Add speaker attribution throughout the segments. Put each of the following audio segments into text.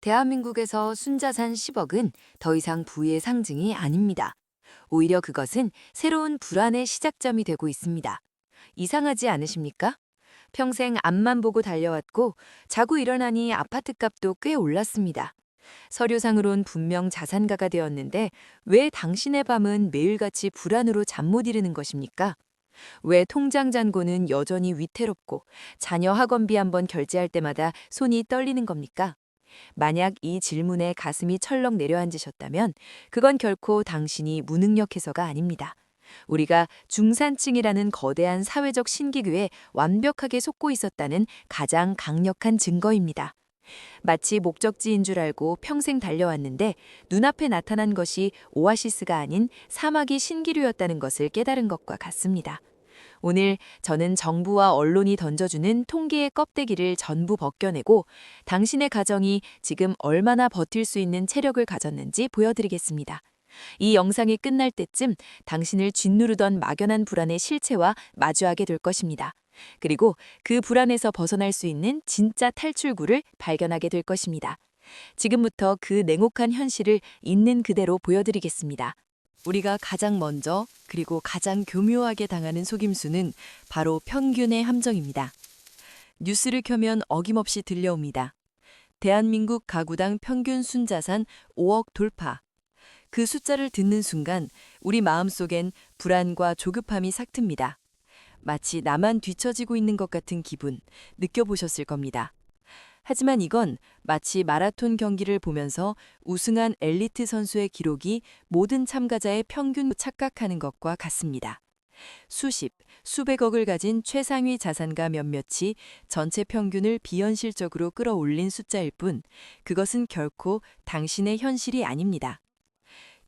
Speaker 1: 대한민국에서 순자산 10억은 더 이상 부의 상징이 아닙니다. 오히려 그것은 새로운 불안의 시작점이 되고 있습니다. 이상하지 않으십니까? 평생 앞만 보고 달려왔고 자고 일어나니 아파트 값도 꽤 올랐습니다. 서류상으론 분명 자산가가 되었는데 왜 당신의 밤은 매일같이 불안으로 잠 못 이루는 것입니까? 왜 통장 잔고는 여전히 위태롭고 자녀 학원비 한번 결제할 때마다 손이 떨리는 겁니까? 만약 이 질문에 가슴이 철렁 내려앉으셨다면 그건 결코 당신이 무능력해서가 아닙니다. 우리가 중산층이라는 거대한 사회적 신기교에 완벽하게 속고 있었다는 가장 강력한 증거입니다. 마치 목적지인 줄 알고 평생 달려왔는데 눈앞에 나타난 것이 오아시스가 아닌 사막이 신기루였다는 것을 깨달은 것과 같습니다. 오늘 저는 정부와 언론이 던져주는 통계의 껍데기를 전부 벗겨내고 당신의 가정이 지금 얼마나 버틸 수 있는 체력을 가졌는지 보여드리겠습니다. 이 영상이 끝날 때쯤 당신을 짓누르던 막연한 불안의 실체와 마주하게 될 것입니다. 그리고 그 불안에서 벗어날 수 있는 진짜 탈출구를 발견하게 될 것입니다. 지금부터 그 냉혹한 현실을 있는 그대로 보여드리겠습니다. 우리가 가장 먼저 그리고 가장 교묘하게 당하는 속임수는 바로 평균의 함정입니다. 뉴스를 켜면 어김없이 들려옵니다. 대한민국 가구당 평균 순자산 5억 돌파. 그 숫자를 듣는 순간 우리 마음속엔 불안과 조급함이 삭틉니다. 마치 나만 뒤처지고 있는 것 같은 기분 느껴보셨을 겁니다. 하지만 이건 마치 마라톤 경기를 보면서 우승한 엘리트 선수의 기록이 모든 참가자의 평균 착각하는 것과 같습니다. 수십, 수백억을 가진 최상위 자산가 몇몇이 전체 평균을 비현실적으로 끌어올린 숫자일 뿐 그것은 결코 당신의 현실이 아닙니다.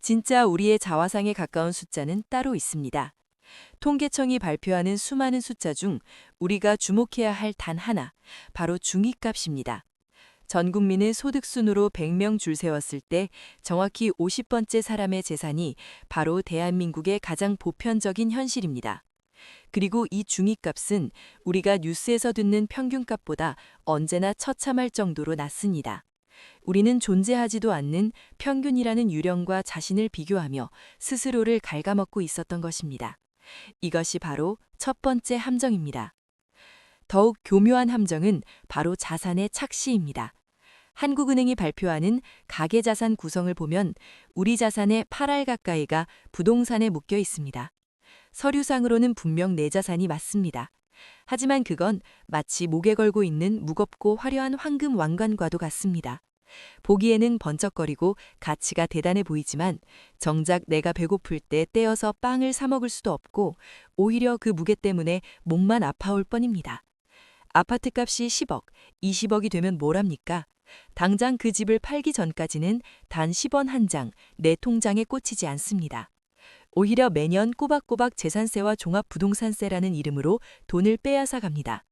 Speaker 1: 진짜 우리의 자화상에 가까운 숫자는 따로 있습니다. 통계청이 발표하는 수많은 숫자 중 우리가 주목해야 할 단 하나, 바로 중위값입니다. 전 국민의 소득 순으로 100명 줄 세웠을 때 정확히 50번째 사람의 재산이 바로 대한민국의 가장 보편적인 현실입니다. 그리고 이 중위값은 우리가 뉴스에서 듣는 평균값보다 언제나 처참할 정도로 낮습니다. 우리는 존재하지도 않는 평균이라는 유령과 자신을 비교하며 스스로를 갉아먹고 있었던 것입니다. 이것이 바로 첫 번째 함정입니다. 더욱 교묘한 함정은 바로 자산의 착시입니다. 한국은행이 발표하는 가계자산 구성을 보면 우리 자산의 8할 가까이가 부동산에 묶여 있습니다. 서류상으로는 분명 내 자산이 맞습니다. 하지만 그건 마치 목에 걸고 있는 무겁고 화려한 황금 왕관과도 같습니다. 보기에는 번쩍거리고 가치가 대단해 보이지만 정작 내가 배고플 때 떼어서 빵을 사 먹을 수도 없고 오히려 그 무게 때문에 몸만 아파올 뻔입니다. 아파트값이 10억, 20억이 되면 뭘 합니까? 당장 그 집을 팔기 전까지는 단 10원 한 장 내 통장에 꽂히지 않습니다. 오히려 매년 꼬박꼬박 재산세와 종합부동산세라는 이름으로 돈을 빼앗아 갑니다.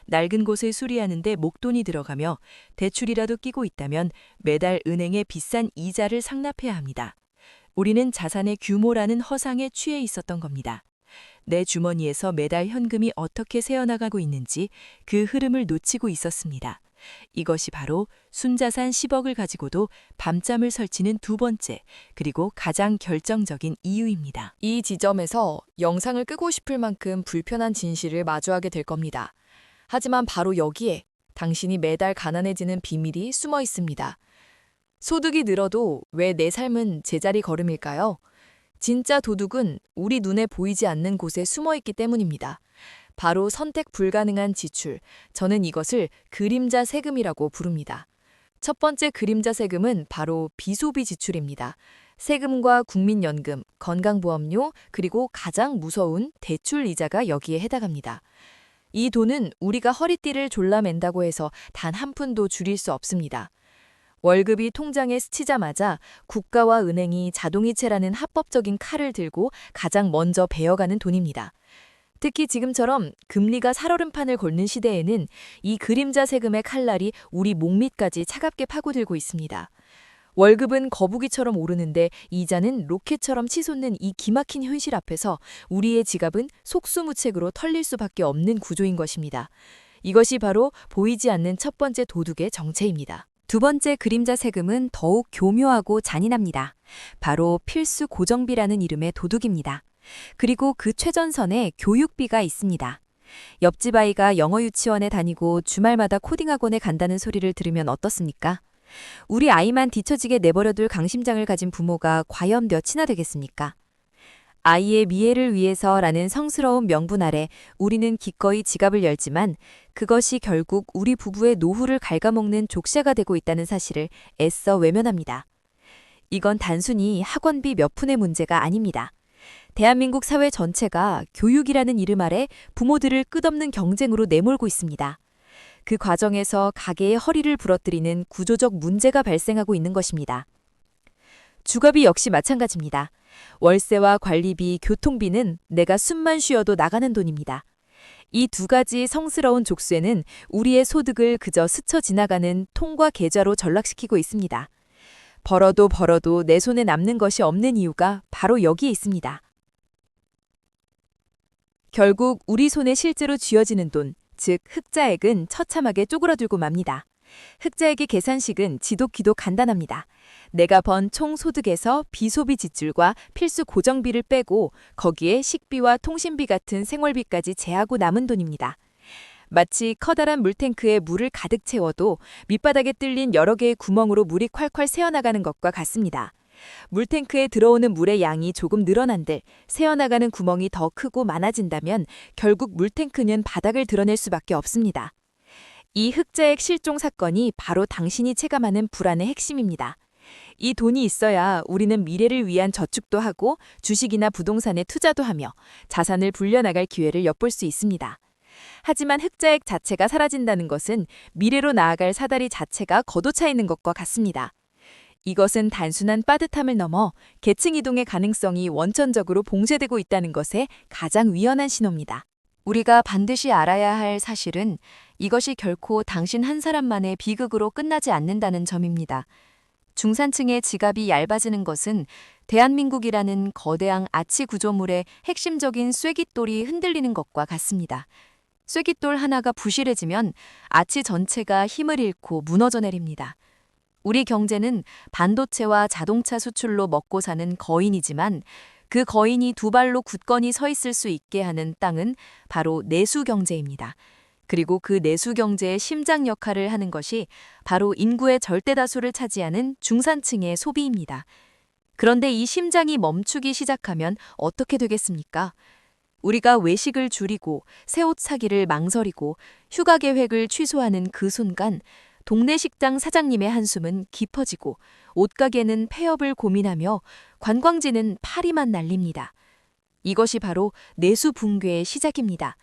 Speaker 1: 낡은 곳을 수리하는데 목돈이 들어가며 대출이라도 끼고 있다면 매달 은행에 비싼 이자를 상납해야 합니다. 우리는 자산의 규모라는 허상에 취해 있었던 겁니다. 내 주머니에서 매달 현금이 어떻게 새어나가고 있는지 그 흐름을 놓치고 있었습니다. 이것이 바로 순자산 10억을 가지고도 밤잠을 설치는 두 번째, 그리고 가장 결정적인 이유입니다. 이 지점에서 영상을 끄고 싶을 만큼 불편한 진실을 마주하게 될 겁니다. 하지만 바로 여기에 당신이 매달 가난해지는 비밀이 숨어 있습니다. 소득이 늘어도 왜 내 삶은 제자리 걸음일까요? 진짜 도둑은 우리 눈에 보이지 않는 곳에 숨어 있기 때문입니다. 바로 선택 불가능한 지출, 저는 이것을 그림자 세금이라고 부릅니다. 첫 번째 그림자 세금은 바로 비소비 지출입니다. 세금과 국민연금, 건강보험료, 그리고 가장 무서운 대출 이자가 여기에 해당합니다. 이 돈은 우리가 허리띠를 졸라맨다고 해서 단 한 푼도 줄일 수 없습니다. 월급이 통장에 스치자마자 국가와 은행이 자동이체라는 합법적인 칼을 들고 가장 먼저 베어가는 돈입니다. 특히 지금처럼 금리가 살얼음판을 걷는 시대에는 이 그림자 세금의 칼날이 우리 목밑까지 차갑게 파고들고 있습니다. 월급은 거북이처럼 오르는데 이자는 로켓처럼 치솟는 이 기막힌 현실 앞에서 우리의 지갑은 속수무책으로 털릴 수밖에 없는 구조인 것입니다. 이것이 바로 보이지 않는 첫 번째 도둑의 정체입니다. 두 번째 그림자 세금은 더욱 교묘하고 잔인합니다. 바로 필수 고정비라는 이름의 도둑입니다. 그리고 그 최전선에 교육비가 있습니다. 옆집 아이가 영어 유치원에 다니고 주말마다 코딩 학원에 간다는 소리를 들으면 어떻습니까? 우리 아이만 뒤처지게 내버려둘 강심장을 가진 부모가 과연 몇이나 되겠습니까? 아이의 미래를 위해서라는 성스러운 명분 아래 우리는 기꺼이 지갑을 열지만 그것이 결국 우리 부부의 노후를 갉아먹는 족쇄가 되고 있다는 사실을 애써 외면합니다. 이건 단순히 학원비 몇 푼의 문제가 아닙니다. 대한민국 사회 전체가 교육이라는 이름 아래 부모들을 끝없는 경쟁으로 내몰고 있습니다. 그 과정에서 가계의 허리를 부러뜨리는 구조적 문제가 발생하고 있는 것입니다. 주거비 역시 마찬가지입니다. 월세와 관리비, 교통비는 내가 숨만 쉬어도 나가는 돈입니다. 이 두 가지 성스러운 족쇄는 우리의 소득을 그저 스쳐 지나가는 통과 계좌로 전락시키고 있습니다. 벌어도 내 손에 남는 것이 없는 이유가 바로 여기에 있습니다. 결국 우리 손에 실제로 쥐어지는 돈, 즉 흑자액은 처참하게 쪼그라들고 맙니다. 흑자액의 계산식은 지독히도 간단합니다. 내가 번 총 소득에서 비소비 지출과 필수 고정비를 빼고 거기에 식비와 통신비 같은 생활비까지 제하고 남은 돈입니다. 마치 커다란 물탱크에 물을 가득 채워도 밑바닥에 뚫린 여러 개의 구멍으로 물이 콸콸 새어나가는 것과 같습니다. 물탱크에 들어오는 물의 양이 조금 늘어난들 새어나가는 구멍이 더 크고 많아진다면 결국 물탱크는 바닥을 드러낼 수밖에 없습니다. 이 흑자액 실종 사건이 바로 당신이 체감하는 불안의 핵심입니다. 이 돈이 있어야 우리는 미래를 위한 저축도 하고 주식이나 부동산에 투자도 하며 자산을 불려나갈 기회를 엿볼 수 있습니다. 하지만 흑자액 자체가 사라진다는 것은 미래로 나아갈 사다리 자체가 걷어차 있는 것과 같습니다. 이것은 단순한 빠듯함을 넘어 계층 이동의 가능성이 원천적으로 봉쇄되고 있다는 것에 가장 위헌한 신호입니다. 우리가 반드시 알아야 할 사실은 이것이 결코 당신 한 사람만의 비극으로 끝나지 않는다는 점입니다. 중산층의 지갑이 얇아지는 것은 대한민국이라는 거대한 아치 구조물의 핵심적인 쐐깃돌이 흔들리는 것과 같습니다. 쐐깃돌 하나가 부실해지면 아치 전체가 힘을 잃고 무너져 내립니다. 우리 경제는 반도체와 자동차 수출로 먹고 사는 거인이지만 그 거인이 두 발로 굳건히 서 있을 수 있게 하는 땅은 바로 내수 경제입니다. 그리고 그 내수 경제의 심장 역할을 하는 것이 바로 인구의 절대 다수를 차지하는 중산층의 소비입니다. 그런데 이 심장이 멈추기 시작하면 어떻게 되겠습니까? 우리가 외식을 줄이고 새 옷 사기를 망설이고 휴가 계획을 취소하는 그 순간 동네 식당 사장님의 한숨은 깊어지고 옷가게는 폐업을 고민하며 관광지는 파리만 날립니다. 이것이 바로 내수 붕괴의 시작입니다.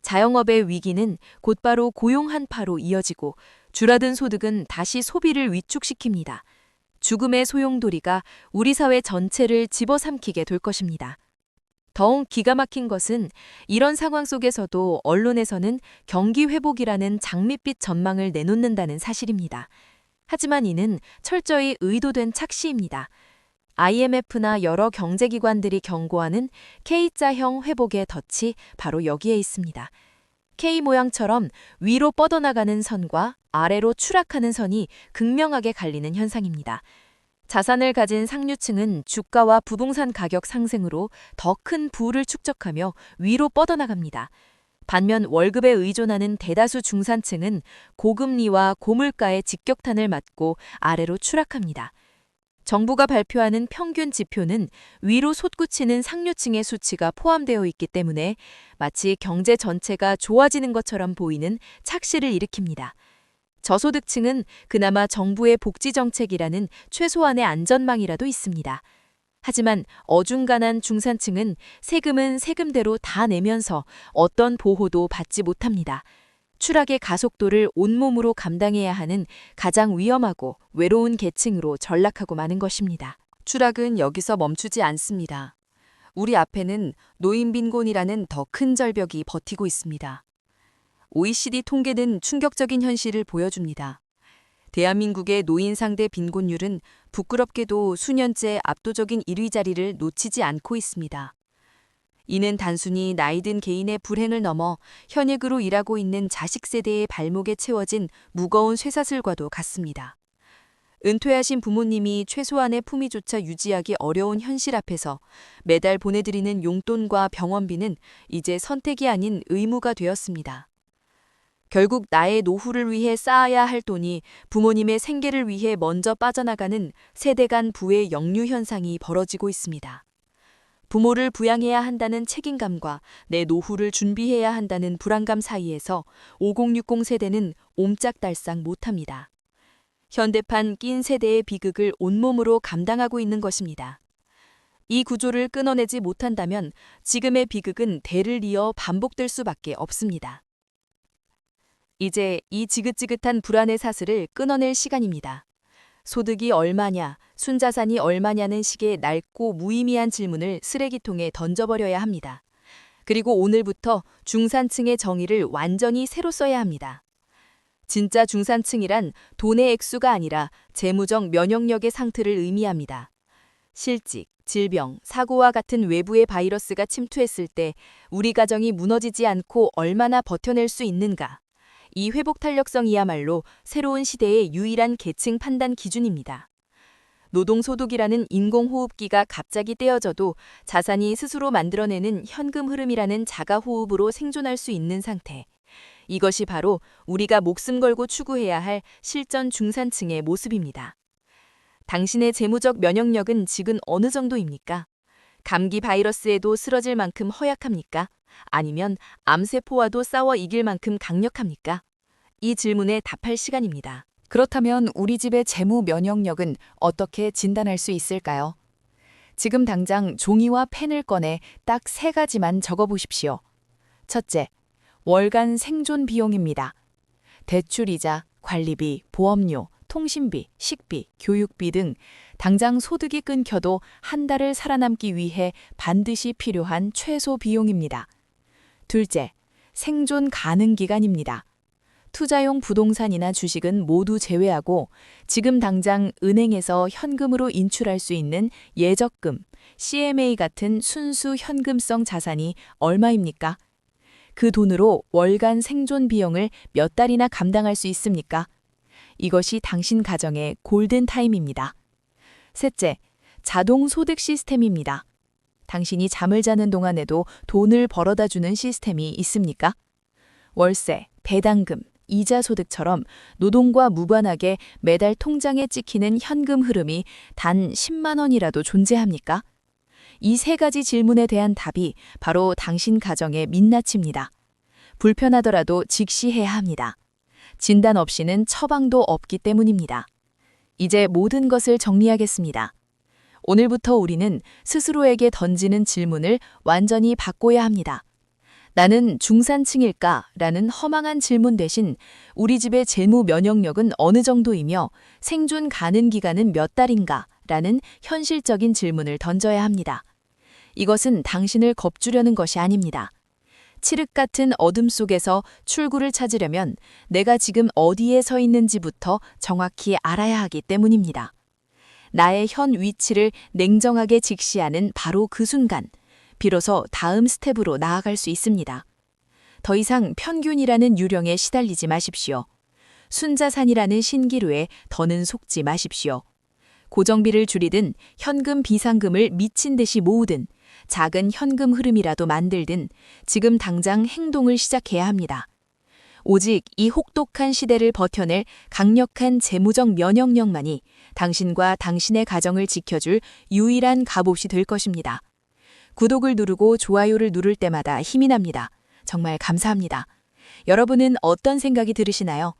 Speaker 1: 자영업의 위기는 곧바로 고용 한파로 이어지고 줄어든 소득은 다시 소비를 위축시킵니다. 죽음의 소용돌이가 우리 사회 전체를 집어삼키게 될 것입니다. 더욱 기가 막힌 것은 이런 상황 속에서도 언론에서는 경기 회복이라는 장밋빛 전망을 내놓는다는 사실입니다. 하지만 이는 철저히 의도된 착시입니다. IMF나 여러 경제기관들이 경고하는 K자형 회복의 덫이 바로 여기에 있습니다. K 모양처럼 위로 뻗어나가는 선과 아래로 추락하는 선이 극명하게 갈리는 현상입니다. 자산을 가진 상류층은 주가와 부동산 가격 상승으로 더 큰 부를 축적하며 위로 뻗어나갑니다. 반면 월급에 의존하는 대다수 중산층은 고금리와 고물가의 직격탄을 맞고 아래로 추락합니다. 정부가 발표하는 평균 지표는 위로 솟구치는 상류층의 수치가 포함되어 있기 때문에 마치 경제 전체가 좋아지는 것처럼 보이는 착시를 일으킵니다. 저소득층은 그나마 정부의 복지정책이라는 최소한의 안전망이라도 있습니다. 하지만 어중간한 중산층은 세금은 세금대로 다 내면서 어떤 보호도 받지 못합니다. 추락의 가속도를 온몸으로 감당해야 하는 가장 위험하고 외로운 계층으로 전락하고 마는 것입니다. 추락은 여기서 멈추지 않습니다. 우리 앞에는 노인빈곤이라는 더 큰 절벽이 버티고 있습니다. OECD 통계는 충격적인 현실을 보여줍니다. 대한민국의 노인 상대 빈곤율은 부끄럽게도 수년째 압도적인 1위 자리를 놓치지 않고 있습니다. 이는 단순히 나이든 개인의 불행을 넘어 현역으로 일하고 있는 자식 세대의 발목에 채워진 무거운 쇠사슬과도 같습니다. 은퇴하신 부모님이 최소한의 품위조차 유지하기 어려운 현실 앞에서 매달 보내드리는 용돈과 병원비는 이제 선택이 아닌 의무가 되었습니다. 결국 나의 노후를 위해 쌓아야 할 돈이 부모님의 생계를 위해 먼저 빠져나가는 세대 간 부의 역류 현상이 벌어지고 있습니다. 부모를 부양해야 한다는 책임감과 내 노후를 준비해야 한다는 불안감 사이에서 5060 세대는 옴짝달싹 못합니다. 현대판 낀 세대의 비극을 온몸으로 감당하고 있는 것입니다. 이 구조를 끊어내지 못한다면 지금의 비극은 대를 이어 반복될 수밖에 없습니다. 이제 이 지긋지긋한 불안의 사슬을 끊어낼 시간입니다. 소득이 얼마냐, 순자산이 얼마냐는 식의 낡고 무의미한 질문을 쓰레기통에 던져버려야 합니다. 그리고 오늘부터 중산층의 정의를 완전히 새로 써야 합니다. 진짜 중산층이란 돈의 액수가 아니라 재무적 면역력의 상태를 의미합니다. 실직, 질병, 사고와 같은 외부의 바이러스가 침투했을 때 우리 가정이 무너지지 않고 얼마나 버텨낼 수 있는가. 이 회복 탄력성이야말로 새로운 시대의 유일한 계층 판단 기준입니다. 노동소득이라는 인공호흡기가 갑자기 떼어져도 자산이 스스로 만들어내는 현금 흐름이라는 자가호흡으로 생존할 수 있는 상태. 이것이 바로 우리가 목숨 걸고 추구해야 할 실전 중산층의 모습입니다. 당신의 재무적 면역력은 지금 어느 정도입니까? 감기 바이러스에도 쓰러질 만큼 허약합니까? 아니면 암세포와도 싸워 이길 만큼 강력합니까? 이 질문에 답할 시간입니다.
Speaker 2: 그렇다면 우리 집의 재무 면역력은 어떻게 진단할 수 있을까요? 지금 당장 종이와 펜을 꺼내 딱 3가지만 적어보십시오. 첫째, 월간 생존 비용입니다. 대출이자, 관리비, 보험료, 통신비, 식비, 교육비 등 당장 소득이 끊겨도 한 달을 살아남기 위해 반드시 필요한 최소 비용입니다. 둘째, 생존 가능 기간입니다. 투자용 부동산이나 주식은 모두 제외하고 지금 당장 은행에서 현금으로 인출할 수 있는 예적금, CMA 같은 순수 현금성 자산이 얼마입니까? 그 돈으로 월간 생존 비용을 몇 달이나 감당할 수 있습니까? 이것이 당신 가정의 골든타임입니다. 셋째, 자동 소득 시스템입니다. 당신이 잠을 자는 동안에도 돈을 벌어다 주는 시스템이 있습니까? 월세, 배당금, 이자 소득처럼 노동과 무관하게 매달 통장에 찍히는 현금 흐름이 단 10만 원이라도 존재합니까? 이 3가지 질문에 대한 답이 바로 당신 가정의 민낯입니다. 불편하더라도 즉시 해야 합니다. 진단 없이는 처방도 없기 때문입니다. 이제 모든 것을 정리하겠습니다. 오늘부터 우리는 스스로에게 던지는 질문을 완전히 바꿔야 합니다. 나는 중산층일까? 라는 허망한 질문 대신 우리 집의 재무 면역력은 어느 정도이며 생존 가능 기간은 몇 달인가? 라는 현실적인 질문을 던져야 합니다. 이것은 당신을 겁주려는 것이 아닙니다. 칠흑 같은 어둠 속에서 출구를 찾으려면 내가 지금 어디에 서 있는지부터 정확히 알아야 하기 때문입니다. 나의 현 위치를 냉정하게 직시하는 바로 그 순간, 비로소 다음 스텝으로 나아갈 수 있습니다. 더 이상 편균이라는 유령에 시달리지 마십시오. 순자산이라는 신기루에 더는 속지 마십시오. 고정비를 줄이든 현금 비상금을 미친 듯이 모으든 작은 현금 흐름이라도 만들든 지금 당장 행동을 시작해야 합니다. 오직 이 혹독한 시대를 버텨낼 강력한 재무적 면역력만이 당신과 당신의 가정을 지켜줄 유일한 갑옷이 될 것입니다. 구독을 누르고 좋아요를 누를 때마다 힘이 납니다. 정말 감사합니다. 여러분은 어떤 생각이 들으시나요?